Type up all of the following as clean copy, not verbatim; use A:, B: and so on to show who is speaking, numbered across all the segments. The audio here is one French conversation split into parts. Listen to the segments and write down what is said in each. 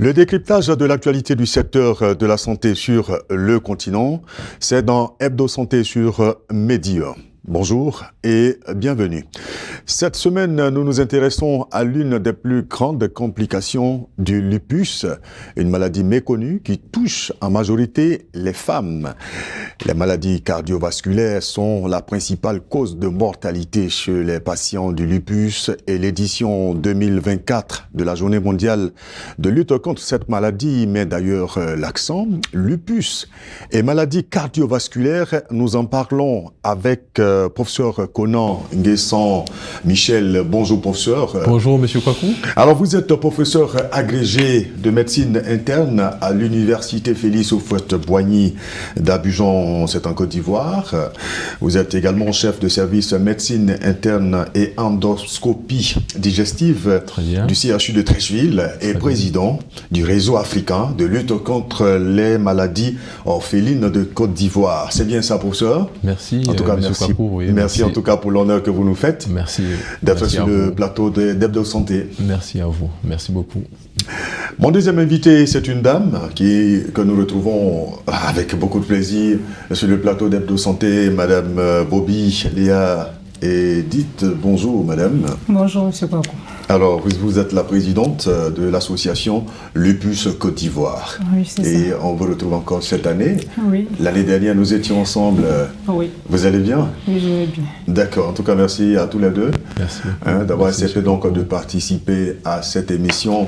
A: Le décryptage de l'actualité du secteur de la santé sur le continent, c'est dans Hebdo Santé sur Média. Bonjour et bienvenue. Cette semaine, nous nous intéressons à l'une des plus grandes complications du lupus, une maladie méconnue qui touche en majorité les femmes. Les maladies cardiovasculaires sont la principale cause de mortalité chez les patients du lupus et l'édition 2024 de la Journée mondiale de lutte contre cette maladie met d'ailleurs l'accent. Lupus et maladies cardiovasculaires, nous en parlons avec professeur Conan Nguessan Michel. Bonjour professeur.
B: Bonjour monsieur Kwaku.
A: Alors vous êtes professeur agrégé de médecine interne à l'université Félix Houphouët-Boigny d'Abidjan, c'est en Côte d'Ivoire. Vous êtes également chef de service médecine interne et endoscopie digestive du CHU de Treichville et président du réseau africain de lutte contre les maladies orphelines de Côte d'Ivoire. C'est bien ça professeur?
B: Merci.
A: En tout cas merci.
B: Kwaku, oui,
A: merci en tout cas pour l'honneur que vous nous faites.
B: Merci.
A: D'être sur le plateau d'Hebdo Santé.
B: Merci à vous. Merci beaucoup.
A: Mon deuxième invité, c'est une dame que nous retrouvons avec beaucoup de plaisir sur le plateau d'Hebdo Santé, Madame Bobby Léa Edith. Bonjour Madame.
C: Bonjour Monsieur Kwaku.
A: Alors, vous êtes la présidente de l'association Lupus Côte d'Ivoire.
C: Oui, c'est ça.
A: Et on vous retrouve encore cette année.
C: Oui.
A: L'année dernière, nous étions ensemble.
C: Oui.
A: Vous allez bien?
C: Oui, je vais bien.
A: D'accord. En tout cas, merci à tous les deux d'avoir accepté donc de participer à cette émission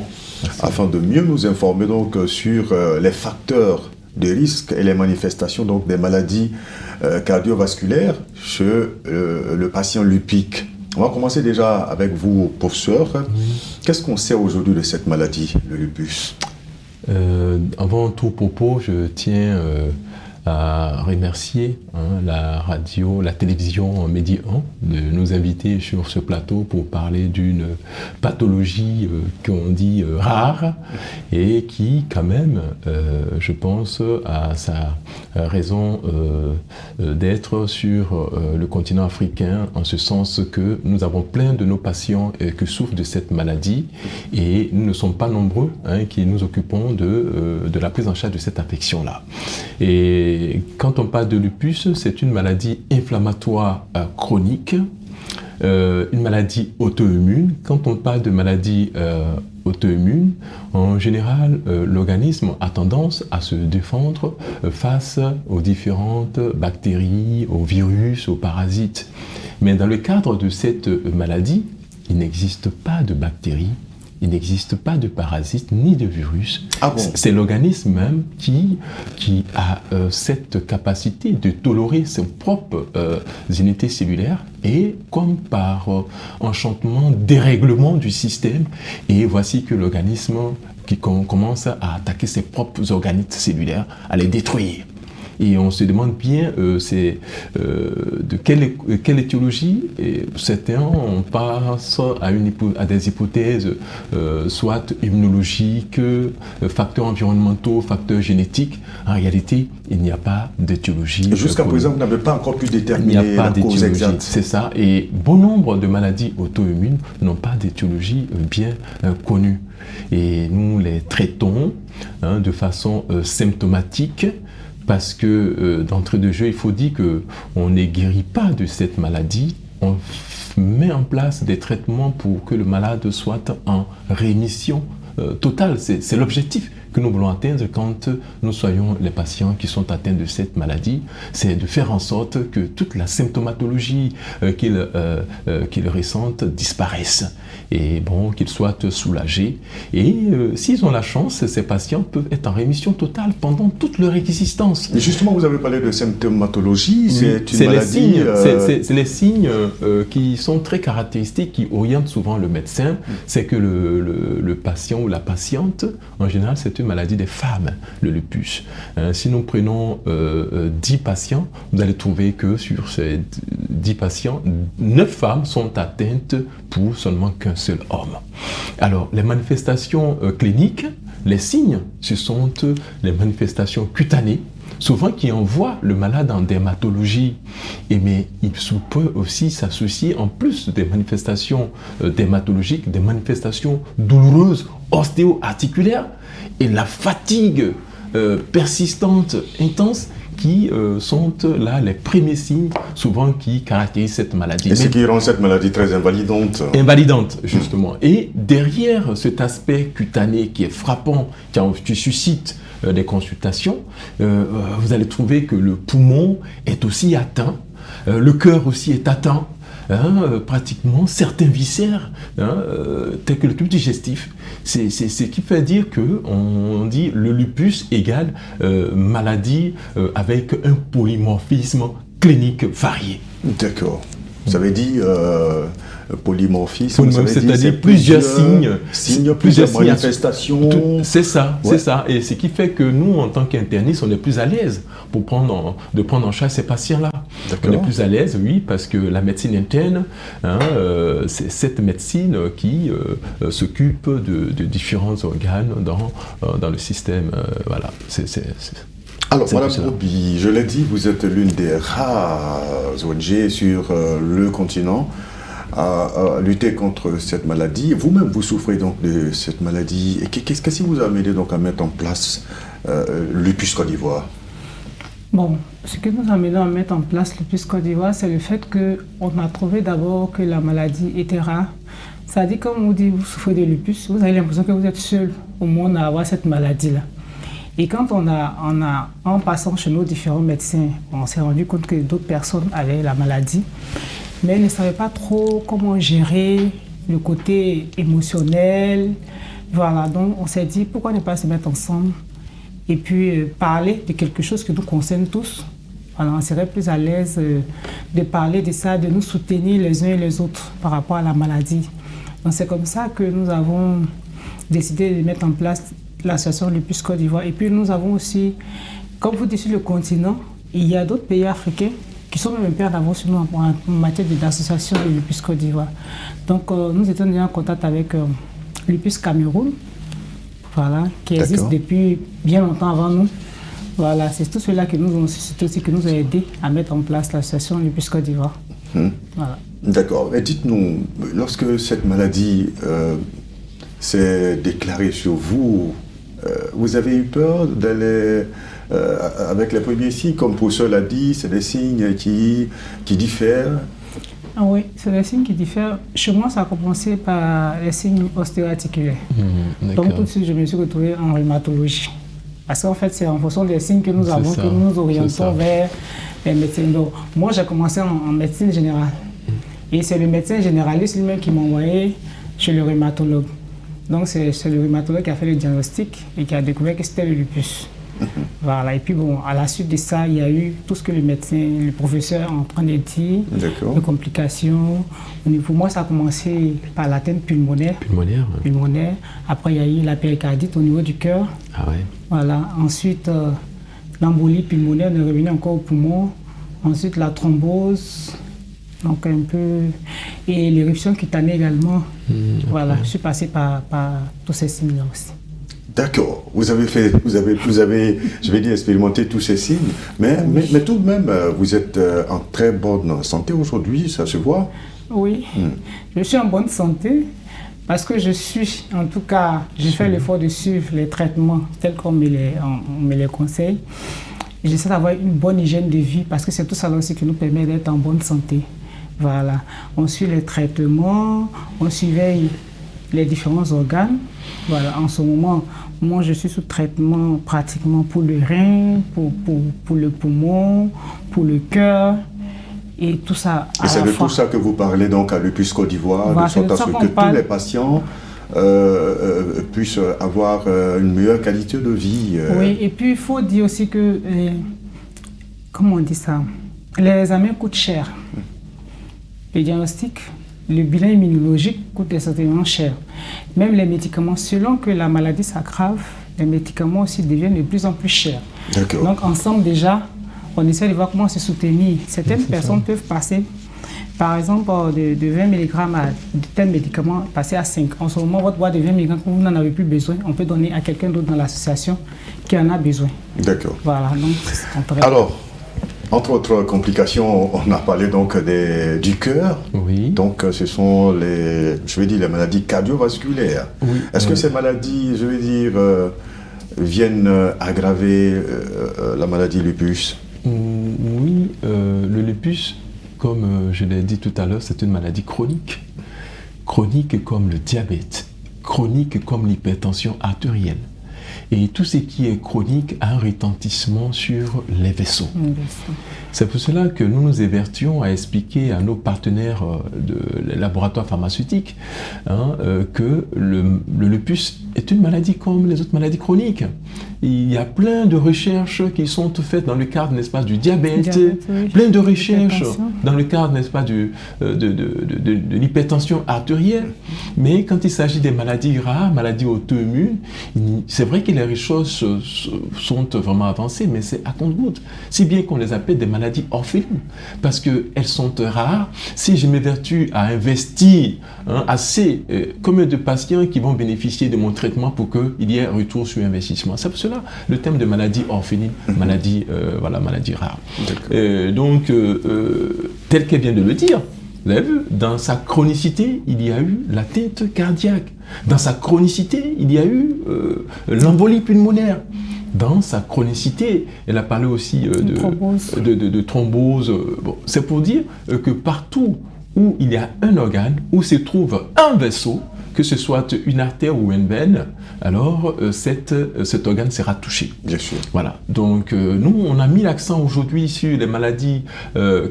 A: afin de mieux nous informer donc sur les facteurs de risque et les manifestations donc des maladies cardiovasculaires chez le patient lupique. On va commencer déjà avec vous, professeur. Qu'est-ce qu'on sait aujourd'hui de cette maladie, le lupus?
B: Avant tout propos, je tiens à remercier la radio, la télévision Média 1 de nous inviter sur ce plateau pour parler d'une pathologie qu'on dit rare et qui quand même, je pense, a sa raison d'être sur le continent africain, en ce sens que nous avons plein de nos patients qui souffrent de cette maladie et nous ne sommes pas nombreux qui nous occupons de la prise en charge de cette affection-là. Et quand on parle de lupus, c'est une maladie inflammatoire chronique, une maladie auto-immune. Quand on parle de maladie auto-immune, en général, l'organisme a tendance à se défendre face aux différentes bactéries, aux virus, aux parasites. Mais dans le cadre de cette maladie, il n'existe pas de bactéries, il n'existe pas de parasites ni de virus.
A: Ah bon? C'est
B: l'organisme même qui a cette capacité de tolérer ses propres unités cellulaires et comme par enchantement, dérèglement du système. Et voici que l'organisme commence à attaquer ses propres organites cellulaires, à les détruire. Et on se demande bien de quelle étiologie. Et certains, on passe à des hypothèses soit immunologiques, facteurs environnementaux, facteurs génétiques. En réalité, il n'y a pas d'étiologie.
A: Jusqu'à présent, vous n'avez pas encore pu déterminer la cause exacte.
B: C'est ça. Et bon nombre de maladies auto-immunes n'ont pas d'étiologie bien connue. Et nous les traitons de façon symptomatique. Parce que d'entrée de jeu, il faut dire qu'on ne guérit pas de cette maladie. On met en place des traitements pour que le malade soit en rémission totale. C'est l'objectif que nous voulons atteindre quand nous soyons les patients qui sont atteints de cette maladie. C'est de faire en sorte que toute la symptomatologie qu'ils ressentent disparaisse. Et bon, qu'ils soient soulagés. Et s'ils ont la chance, ces patients peuvent être en rémission totale pendant toute leur existence.
A: Mais justement, vous avez parlé de symptomatologie, c'est une maladie...
B: C'est les signes qui sont très caractéristiques, qui orientent souvent le médecin. C'est que le patient ou la patiente, en général, c'est une maladie des femmes, le lupus. Si nous prenons 10 patients, vous allez trouver que sur ces 10 patients, 9 femmes sont atteintes pour seulement qu'un seul homme. Alors, les manifestations cliniques, les signes, ce sont les manifestations cutanées, souvent qui envoient le malade en dermatologie. Mais il peut aussi s'associer, en plus des manifestations dermatologiques, des manifestations douloureuses ostéo-articulaires et la fatigue persistante, intense, qui sont là les premiers signes souvent qui caractérisent cette maladie.
A: Et ce qui rend cette maladie très invalidante.
B: Invalidante, justement. Et derrière cet aspect cutané qui est frappant, qui suscite des consultations, vous allez trouver que le poumon est aussi atteint, le cœur aussi est atteint, pratiquement certains viscères, tels que le tube digestif. C'est ce qui fait dire qu'on dit le lupus égale maladie avec un polymorphisme clinique varié.
A: D'accord. Vous avez dit polymorphisme,
B: c'est-à-dire plusieurs signes,
A: plusieurs manifestations.
B: C'est ça, ouais. C'est ça. Et ce qui fait que nous, en tant qu'internistes, on est plus à l'aise de prendre en charge ces patients-là. On est plus à l'aise, oui, parce que la médecine interne, c'est cette médecine qui s'occupe de différents organes dans le système. Voilà.
A: Alors, Madame Broby, je l'ai dit, vous êtes l'une des rares ONG sur le continent à lutter contre cette maladie. Vous-même, vous souffrez donc de cette maladie. Et qu'est-ce qui vous a aidé donc à mettre en place Lupus Côte d'Ivoire?
C: Bon, ce qui nous a aidé à mettre en place Lupus Côte d'Ivoire, c'est le fait qu'on a trouvé d'abord que la maladie était rare. C'est-à-dire, quand on vous dit que vous souffrez de lupus, vous avez l'impression que vous êtes seul au monde à avoir cette maladie-là. Et quand en passant chez nos différents médecins, on s'est rendu compte que d'autres personnes avaient la maladie, mais elles ne savaient pas trop comment gérer le côté émotionnel. Voilà, donc on s'est dit pourquoi ne pas se mettre ensemble et puis parler de quelque chose qui nous concerne tous. Voilà, on serait plus à l'aise de parler de ça, de nous soutenir les uns et les autres par rapport à la maladie. Donc c'est comme ça que nous avons décidé de mettre en place l'association Lupus Côte d'Ivoire. Et puis nous avons aussi, comme vous dites sur le continent, il y a d'autres pays africains qui sont même un peu en avance sur nous en matière d'association de Lupus Côte d'Ivoire. Donc nous étions déjà en contact avec Lupus Cameroun, voilà, qui existe depuis bien longtemps avant nous. Voilà, c'est tout cela qui nous ont suscité aussi, qui nous a aidé à mettre en place l'association Lupus Côte d'Ivoire. Voilà. D'accord.
A: Et dites-nous, lorsque cette maladie s'est déclarée sur vous, vous avez eu peur d'aller avec les premiers signes, comme Poussol l'a dit, c'est des signes qui diffèrent?
C: Ah oui, c'est des signes qui diffèrent. Chez moi, ça a commencé par les signes ostéo-articulaires. Donc tout de suite, je me suis retrouvée en rhumatologie. Parce qu'en fait, c'est en fonction des signes que nous avons que nous nous orientons vers les médecins. Donc, moi, j'ai commencé en médecine générale. Et c'est le médecin généraliste lui-même qui m'a envoyé chez le rhumatologue. Donc, c'est le rhumatologue qui a fait le diagnostic et qui a découvert que c'était le lupus. Voilà. Et puis, bon, à la suite de ça, il y a eu tout ce que le médecin, le professeur en train de dire, les complications. Pour moi, ça a commencé par l'atteinte pulmonaire. Pulmonaire. Après, il y a eu la péricardite au niveau du cœur.
B: Ah ouais.
C: Voilà. Ensuite, l'embolie pulmonaire est revenue encore au poumon. Ensuite, la thrombose. Donc, un peu. Et l'éruption cutanée également. Voilà. Je suis passé par tous ces signes-là aussi.
A: D'accord. Vous avez, je vais dire, expérimenté tous ces signes, mais tout de même, vous êtes en très bonne santé aujourd'hui, ça se voit?
C: Oui, je suis en bonne santé parce que je suis, en tout cas, j'ai fait l'effort de suivre les traitements tels qu'on me les conseille. J'essaie d'avoir une bonne hygiène de vie parce que c'est tout ça aussi qui nous permet d'être en bonne santé. Voilà. On suit les traitements, on surveille les différents organes. Voilà. En ce moment, moi, je suis sous traitement pratiquement pour le rein, pour le poumon, pour le cœur et tout ça.
A: Et c'est de tout ça que vous parlez donc à Lupus Côte d'Ivoire,
C: voilà,
A: de sorte à ce que tous les patients puissent avoir une meilleure qualité de vie.
C: Oui, et puis il faut dire aussi que, comment on dit ça, les examens coûtent cher. Le diagnostic, le bilan immunologique coûte extrêmement cher. Même les médicaments, selon que la maladie s'aggrave, les médicaments aussi deviennent de plus en plus chers. Donc ensemble déjà, on essaie de voir comment se soutenir. Certaines personnes peuvent passer, par exemple, de 20 mg à tel médicament, passer à 5. En ce moment, votre boîte de 20 mg, quand vous n'en avez plus besoin, on peut donner à quelqu'un d'autre dans l'association qui en a besoin.
A: D'accord.
C: Voilà. Donc,
A: alors, Entre autres complications, on a parlé donc du cœur.
B: Oui.
A: Donc ce sont les maladies cardiovasculaires.
B: Oui,
A: Est-ce que ces maladies, viennent aggraver la maladie lupus?
B: Oui, le lupus, comme je l'ai dit tout à l'heure, c'est une maladie chronique. Chronique comme le diabète, chronique comme l'hypertension artérielle. Et tout ce qui est chronique a un retentissement sur les vaisseaux. C'est pour cela que nous nous évertuons à expliquer à nos partenaires de laboratoires pharmaceutiques que le lupus est une maladie comme les autres maladies chroniques. Il y a plein de recherches qui sont faites dans le cadre, n'est-ce pas, du diabète, oui. Plein de recherches dans le cadre, n'est-ce pas, de l'hypertension artérielle. Mais quand il s'agit des maladies rares, maladies auto-immunes, c'est vrai que les choses sont vraiment avancées, mais c'est à compte-gouttes. Si bien qu'on les appelle des maladies orphelines, parce qu'elles sont rares. Si je m'évertue à investir assez, combien de patients qui vont bénéficier de mon traitement pour qu'il y ait un retour sur investissement? C'est pour cela le thème de maladie orpheline, maladie rare. Donc, tel qu'elle vient de le dire, vous avez vu, dans sa chronicité, il y a eu l'atteinte cardiaque. Dans sa chronicité, il y a eu l'embolie pulmonaire. Dans sa chronicité, elle a parlé aussi de thrombose. Bon, c'est pour dire que partout où il y a un organe, où se trouve un vaisseau, que ce soit une artère ou une veine, alors cet organe sera touché. Bien sûr. Voilà. Donc nous, on a mis l'accent aujourd'hui sur les maladies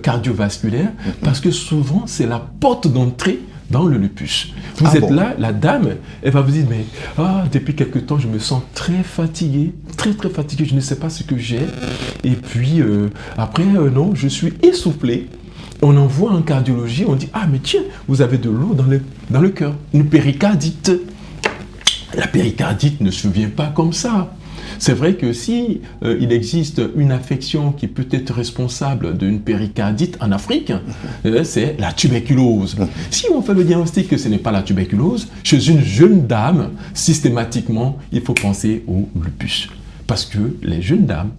B: cardiovasculaires parce que souvent, c'est la porte d'entrée dans le lupus. Vous êtes là, la dame, elle va vous dire, mais depuis quelque temps, je me sens très fatigué, très fatigué, je ne sais pas ce que j'ai. Et puis, après, non, je suis essoufflé. On envoie en cardiologie, on dit, mais tiens, vous avez de l'eau dans le cœur, une péricardite. La péricardite ne se vient pas comme ça. C'est vrai que si il existe une affection qui peut être responsable d'une péricardite en Afrique, c'est la tuberculose. Si on fait le diagnostic que ce n'est pas la tuberculose, chez une jeune dame, systématiquement, il faut penser au lupus. Parce que les jeunes dames,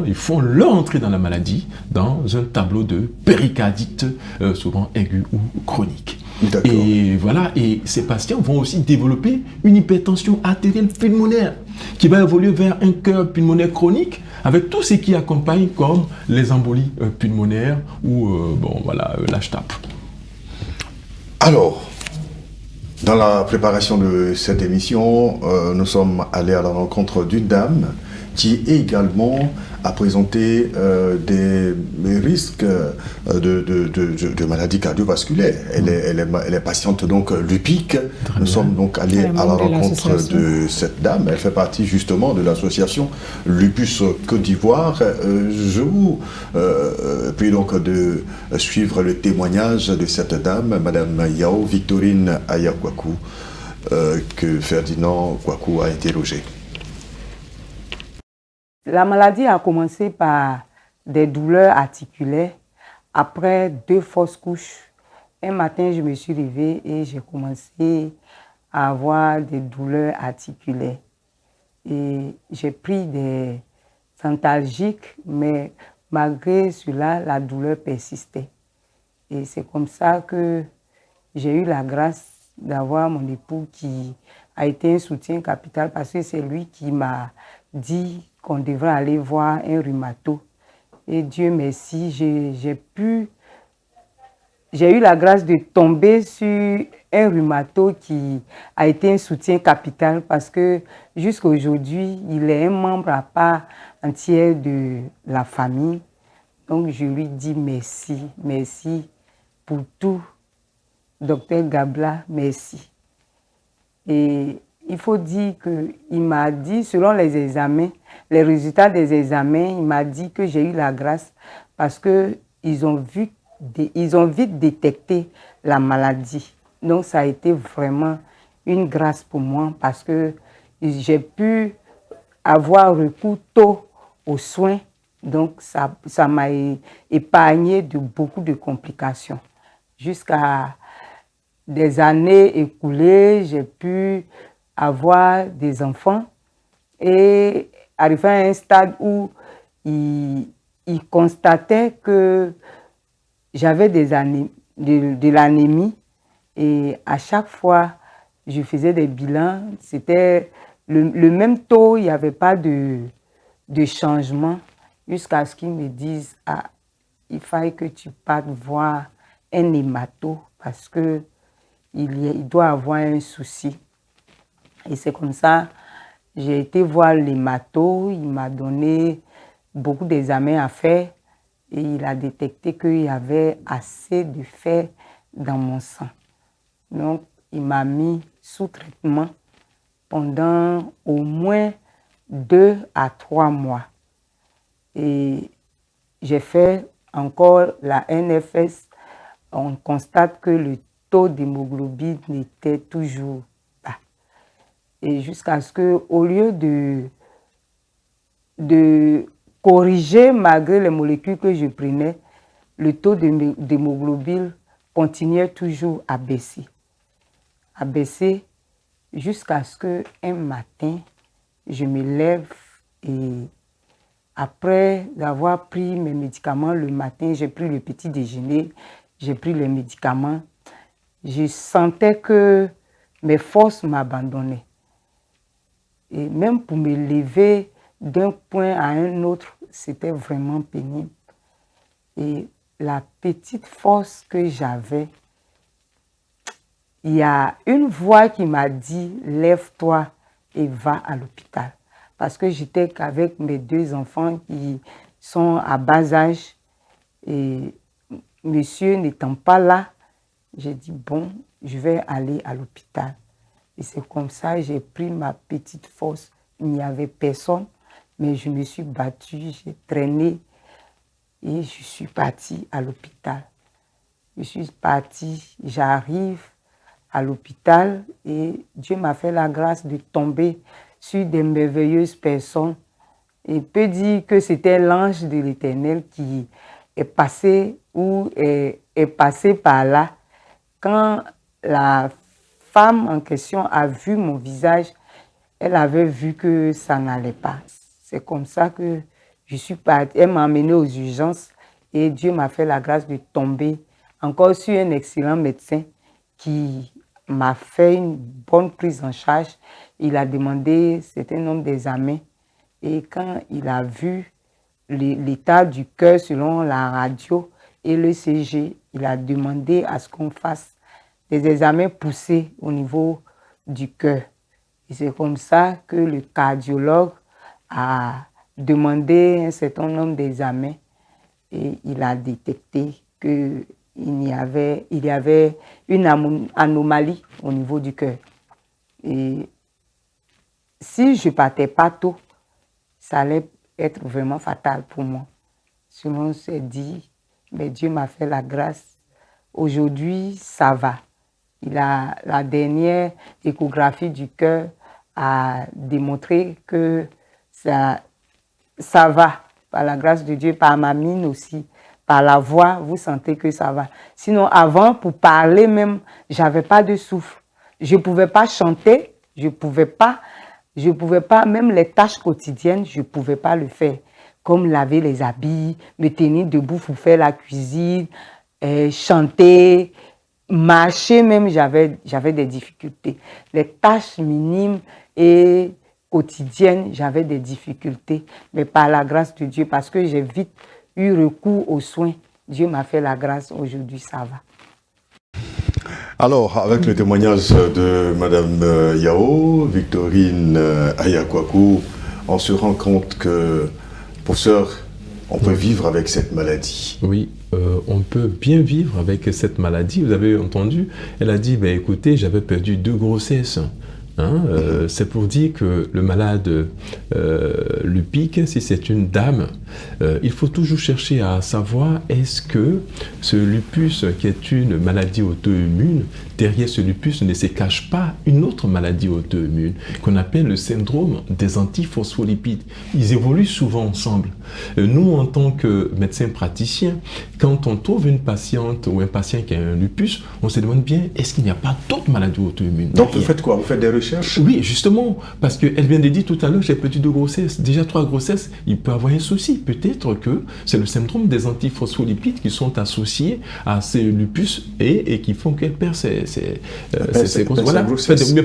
B: ils font leur entrée dans la maladie dans un tableau de péricardite, souvent aiguë ou chronique. Et voilà, et ces patients vont aussi développer une hypertension artérielle pulmonaire qui va évoluer vers un cœur pulmonaire chronique avec tout ce qui accompagne comme les embolies pulmonaires ou l'HTAP.
A: Alors, dans la préparation de cette émission, nous sommes allés à la rencontre d'une dame qui également a présenté des risques de maladies cardiovasculaires. Elle est patiente donc lupique. Nous sommes donc allés à la rencontre de cette dame. Elle fait partie justement de l'association Lupus Côte d'Ivoire. Je vous prie donc de suivre le témoignage de cette dame, Madame Yao Victorine Aya Kwaku, que Ferdinand Kwaku a interrogé.
D: La maladie a commencé par des douleurs articulaires après 2 fausses couches. Un matin, je me suis réveillée et j'ai commencé à avoir des douleurs articulaires. Et j'ai pris des antalgiques, mais malgré cela, la douleur persistait. Et c'est comme ça que j'ai eu la grâce d'avoir mon époux qui a été un soutien capital parce que c'est lui qui m'a dit qu'on devrait aller voir un rhumato. Et Dieu merci, j'ai eu la grâce de tomber sur un rhumato qui a été un soutien capital parce que jusqu'à aujourd'hui, il est un membre à part entière de la famille. Donc je lui dis merci pour tout. Docteur Gabla, merci. Et il faut dire qu'il m'a dit, selon les examens, les résultats des examens, il m'a dit que j'ai eu la grâce parce qu'ils ont vite détecté la maladie. Donc ça a été vraiment une grâce pour moi parce que j'ai pu avoir recours tôt aux soins. Donc ça m'a épargné de beaucoup de complications. Jusqu'à des années écoulées, j'ai pu avoir des enfants et arriver à un stade où il il constatait que j'avais de l'anémie et à chaque fois, je faisais des bilans, c'était le même taux, il n'y avait pas de changement jusqu'à ce qu'ils me disent « Ah, il fallait que tu partes voir un hémato parce que il doit avoir un souci. » Et c'est comme ça, j'ai été voir l'hémato, il m'a donné beaucoup d'examens à faire et il a détecté qu'il y avait assez de fer dans mon sang. Donc, il m'a mis sous traitement pendant au moins 2 à 3 mois. Et j'ai fait encore la NFS. On constate que le taux d'hémoglobine était toujours bas. Et jusqu'à ce qu'au lieu de corriger malgré les molécules que je prenais, le taux d'hémoglobine continuait toujours à baisser. À baisser jusqu'à ce qu'un matin, je me lève et après avoir pris mes médicaments le matin, j'ai pris le petit déjeuner, j'ai pris les médicaments, je sentais que mes forces m'abandonnaient. Et même pour me lever d'un point à un autre, c'était vraiment pénible. Et la petite force que j'avais, il y a une voix qui m'a dit « Lève-toi et va à l'hôpital ». Parce que j'étais qu'avec mes 2 enfants qui sont à bas âge et monsieur n'étant pas là, j'ai dit bon, je vais aller à l'hôpital. Et c'est comme ça que j'ai pris ma petite force. Il n'y avait personne, mais je me suis battue, j'ai traîné et je suis partie à l'hôpital. Je suis partie, j'arrive à l'hôpital et Dieu m'a fait la grâce de tomber sur des merveilleuses personnes. Et peut dire que c'était l'ange de l'Éternel qui est passé ou est passé par là. Quand la femme en question a vu mon visage, elle avait vu que ça n'allait pas. C'est comme ça que je suis partie. Elle m'a emmenée aux urgences et Dieu m'a fait la grâce de tomber encore sur un excellent médecin qui m'a fait une bonne prise en charge. Il a demandé un certain nombre d'examens et quand il a vu l'état du cœur selon la radio et le CG, il a demandé à ce qu'on fasse des examens poussés au niveau du cœur. Et c'est comme ça que le cardiologue a demandé un certain nombre d'examens et il a détecté qu'il y avait une anomalie au niveau du cœur. Et si je ne partais pas tôt, ça allait être vraiment fatal pour moi. Sinon, on s'est dit, mais Dieu m'a fait la grâce. Aujourd'hui, ça va. La dernière échographie du cœur a démontré que ça va. Par la grâce de Dieu, par ma mine aussi, par la voix, vous sentez que ça va. Sinon, avant, pour parler même, je n'avais pas de souffle. Je ne pouvais pas chanter, je ne pouvais pas, même les tâches quotidiennes, je ne pouvais pas le faire. Comme laver les habits, me tenir debout pour faire la cuisine, chanter, marcher même, j'avais des difficultés. Les tâches minimes et quotidiennes, j'avais des difficultés. Mais par la grâce de Dieu, parce que j'ai vite eu recours aux soins, Dieu m'a fait la grâce, aujourd'hui ça va.
A: Alors, avec le témoignage de Madame Yao, Victorine Ayakwaku, on se rend compte que, professeur, on peut vivre avec cette maladie.
B: Oui, on peut bien vivre avec cette maladie. Vous avez entendu, elle a dit, ben, écoutez, j'avais perdu 2 grossesses. C'est pour dire que le malade lupique, si c'est une dame, il faut toujours chercher à savoir est-ce que ce lupus, qui est une maladie auto-immune, derrière ce lupus ne se cache pas une autre maladie auto-immune qu'on appelle le syndrome des antiphospholipides. Ils évoluent souvent ensemble. Nous, en tant que médecins praticiens, quand on trouve une patiente ou un patient qui a un lupus, on se demande bien est-ce qu'il n'y a pas d'autres maladies auto-immunes.
A: Donc, vous faites quoi? Vous faites des recherches?
B: Oui, justement, parce qu'elle vient de dire tout à l'heure, j'ai perdu 2 grossesses. Déjà 3 grossesses, il peut avoir un souci. peut-être que c'est le syndrome des antiphospholipides qui sont associés à ces lupus et qui font qu'elle perd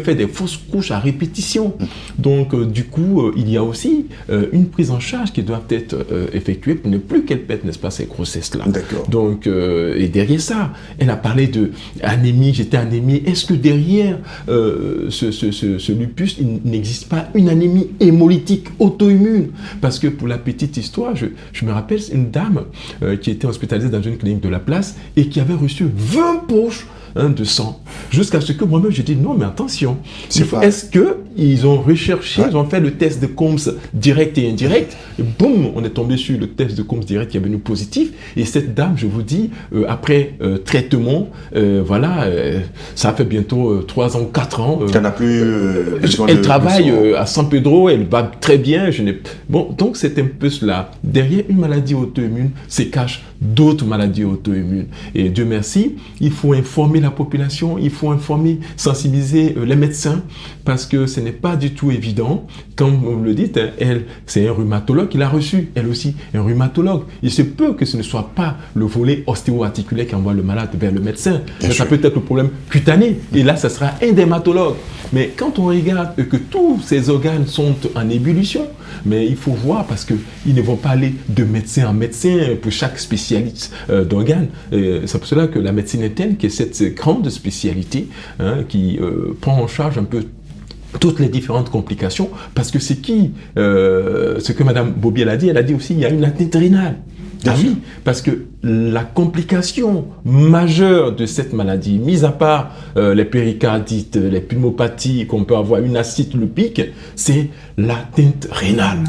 B: fait des fausses couches à répétition. Donc, du coup, il y a aussi une prise en charge qui doit être effectuée pour ne plus qu'elle pète, n'est-ce pas, ces grossesses-là. Donc, et derrière ça, elle a parlé de anémie, j'étais anémie. Est-ce que derrière ce lupus, il n'existe pas une anémie hémolytique auto-immune? Parce que pour la petite histoire, je me rappelle une dame qui était hospitalisée dans une clinique de la place et qui avait reçu 20 poches de sang, jusqu'à ce que moi-même j'ai dit non mais attention, est-ce qu'ils ont recherché, ils ont fait le test de Combs direct et indirect, et boum, on est tombé sur le test de Combs direct qui est venu positif, et cette dame, je vous dis, après traitement, ça fait bientôt 3 ans, 4 ans.
A: Elle n'a plus
B: elle travaille à San Pedro, elle va très bien. Donc c'est un peu cela. Derrière une maladie auto-immune se cachent d'autres maladies auto-immunes. Et Dieu merci, il faut informer la population, il faut informer, sensibiliser les médecins, parce que ce n'est pas du tout évident. Comme vous le dites, elle, c'est un rhumatologue qui l'a reçu, elle aussi, un rhumatologue. Il se peut que ce ne soit pas le volet ostéo-articulaire qui envoie le malade vers le médecin, mais ça peut être le problème cutané, et là, ça sera un dermatologue. Mais quand on regarde que tous ces organes sont en ébullition, mais il faut voir, parce qu'ils ne vont pas aller de médecin en médecin pour chaque spécialiste d'organes. C'est pour cela que la médecine interne, qui est cette grande spécialité qui prend en charge un peu toutes les différentes complications, parce que ce que Mme Bobiel a dit, elle a dit aussi, il y a une atteinte rénale. Ah oui, parce que la complication majeure de cette maladie, mis à part les péricardites, les pneumopathies qu'on peut avoir, une acide lupique, c'est l'atteinte rénale.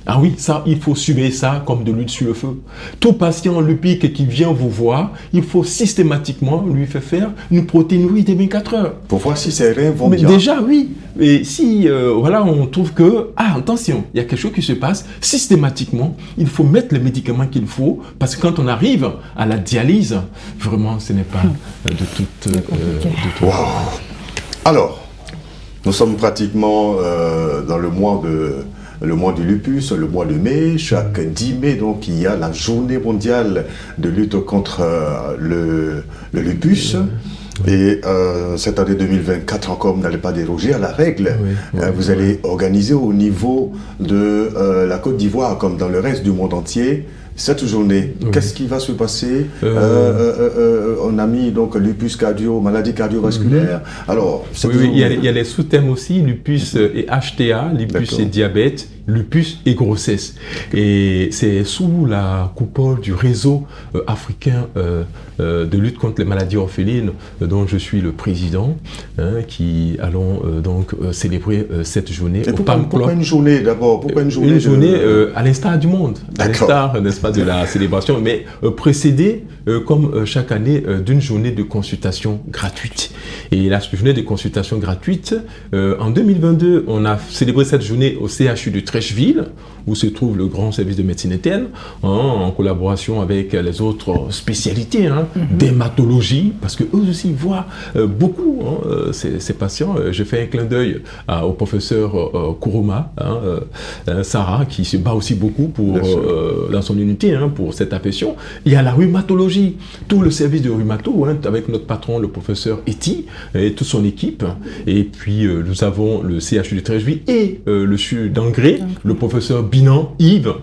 B: Ah oui, ça, il faut surveiller ça comme de l'huile sur le feu. Tout patient lupique qui vient vous voir, il faut systématiquement lui faire une protéinurie des 24 heures.
A: Pour voir si ses reins vont bien.
B: Déjà, oui. Et si, on trouve que, attention, il y a quelque chose qui se passe, systématiquement, il faut mettre les médicaments qu'il faut, parce que quand on arrive à la dialyse, vraiment, ce n'est pas de toute...
A: Wow. Alors, nous sommes pratiquement dans le mois du lupus, le mois de mai. Chaque 10 mai, donc, il y a la journée mondiale de lutte contre le lupus. Et cette année 2024 encore, vous n'allez pas déroger à la règle. Vous allez organiser au niveau de la Côte d'Ivoire, comme dans le reste du monde entier, cette journée. Qu'est-ce qui va se passer? On a mis donc lupus maladie cardiovasculaire. Alors,
B: il y a les sous-thèmes aussi, lupus et HTA, lupus et diabète, lupus et grossesse. Et c'est sous la coupole du réseau africain de lutte contre les maladies orphelines, dont je suis le président, qui allons donc célébrer cette journée.
A: Et pourquoi une journée d'abord? Pourquoi une journée?
B: Une journée à l'instar du monde, à l'instar, n'est-ce pas, de la célébration, mais précédée, comme chaque année, d'une journée de consultation gratuite. Et la journée de consultation gratuite, en 2022, on a célébré cette journée au CHU de Trècheville, où se trouve le grand service de médecine interne, en collaboration avec les autres spécialités, dermatologie, parce qu'eux aussi voient beaucoup ces patients. Je fais un clin d'œil au professeur Kourouma, Sarah, qui se bat aussi beaucoup dans son unité pour cette affection. Il y a la rhumatologie, tout le service de rhumato, avec notre patron, le professeur Eti, et toute son équipe. Et puis, nous avons le CHU de Trècheville et le CHU d'Angré, le professeur Binan Yves,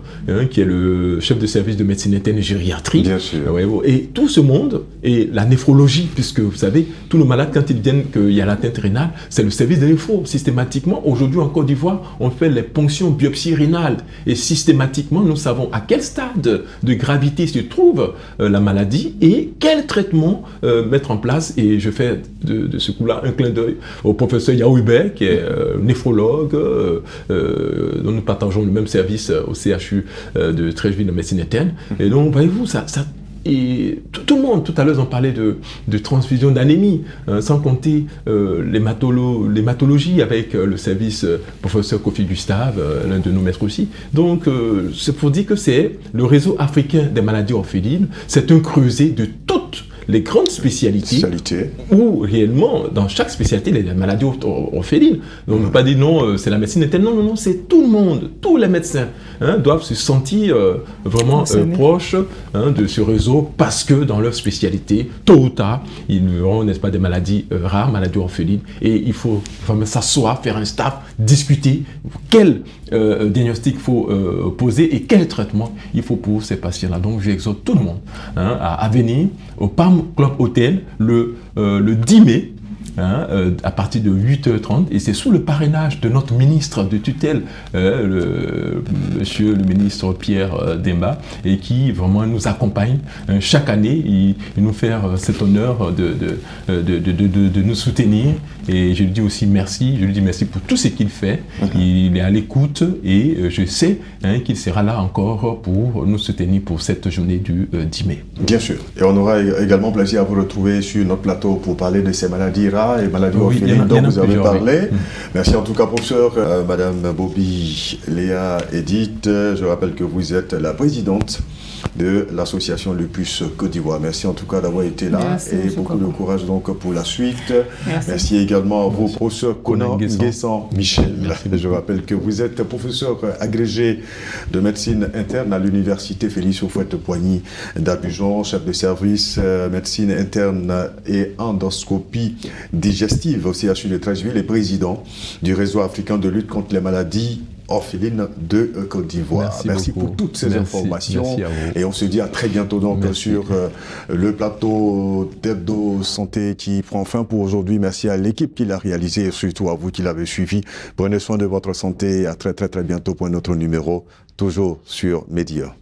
B: qui est le chef de service de médecine interne et gériatrie.
A: Bien sûr.
B: Et tout ce monde, et la néphrologie, puisque vous savez, tous nos malades, quand ils viennent qu'il y a l'atteinte rénale, c'est le service de néphro. Systématiquement, aujourd'hui en Côte d'Ivoire, on fait les ponctions biopsie rénale. Et systématiquement, nous savons à quel stade de gravité se trouve la maladie et quel traitement mettre en place. Et je fais de ce coup-là un clin d'œil au professeur Yaoubé, qui est néphrologue, dont nous partageons le même service au CHU de Trècheville de médecine interne. Et donc, voyez-vous, et tout le monde, tout à l'heure, on parlait de transfusion d'anémie, sans compter l'hématologie avec le service professeur Kofi Gustave, l'un de nos maîtres aussi. Donc, c'est pour dire que c'est le réseau africain des maladies orphelines, c'est un creuset de toutes les grandes spécialités où réellement, dans chaque spécialité, les maladies orphelines. Donc, on ne peut pas dire non, c'est la médecine interne. Non, non, non, c'est tout le monde, tous les médecins doivent se sentir vraiment proches de ce réseau parce que dans leur spécialité, tôt ou tard, ils auront, n'est-ce pas, des maladies rares, maladies orphelines, et il faut vraiment s'asseoir, faire un staff, discuter quel diagnostic il faut poser et quel traitement il faut pour ces patients-là. Donc, j'exhorte tout le monde à venir au Palm Club Hotel le 10 mai. À partir de 8h30, et c'est sous le parrainage de notre ministre de tutelle, monsieur le ministre Pierre Demba, et qui vraiment nous accompagne chaque année. Il nous fait cet honneur de nous soutenir, et je lui dis aussi merci, je lui dis merci pour tout ce qu'il fait. Il est à l'écoute, et je sais qu'il sera là encore pour nous soutenir pour cette journée du 10 mai.
A: Bien sûr, et on aura également plaisir à vous retrouver sur notre plateau pour parler de ces maladies rares et maladies orphelines dont vous avez parlé. Oui. Merci en tout cas, professeur. Madame Bobi Léa Edith, je rappelle que vous êtes la présidente de l'association Lupus Côte d'Ivoire. Merci en tout cas d'avoir été là. Merci, et beaucoup de courage donc pour la suite. Merci également à vous, professeur Conan Nguessan Michel. Je rappelle que vous êtes professeur agrégé de médecine interne à l'université Félix Houphouët-Boigny d'Abidjan, chef de service médecine interne et endoscopie digestive au CHU de Treichville et président du réseau africain de lutte contre les maladies orphelines de Côte d'Ivoire. Merci pour toutes ces informations.
B: Merci à vous.
A: Et on se dit à très bientôt donc sur le plateau d'Hebdo Santé qui prend fin pour aujourd'hui. Merci à l'équipe qui l'a réalisé et surtout à vous qui l'avez suivi. Prenez soin de votre santé. À très bientôt pour un autre numéro, toujours sur Média.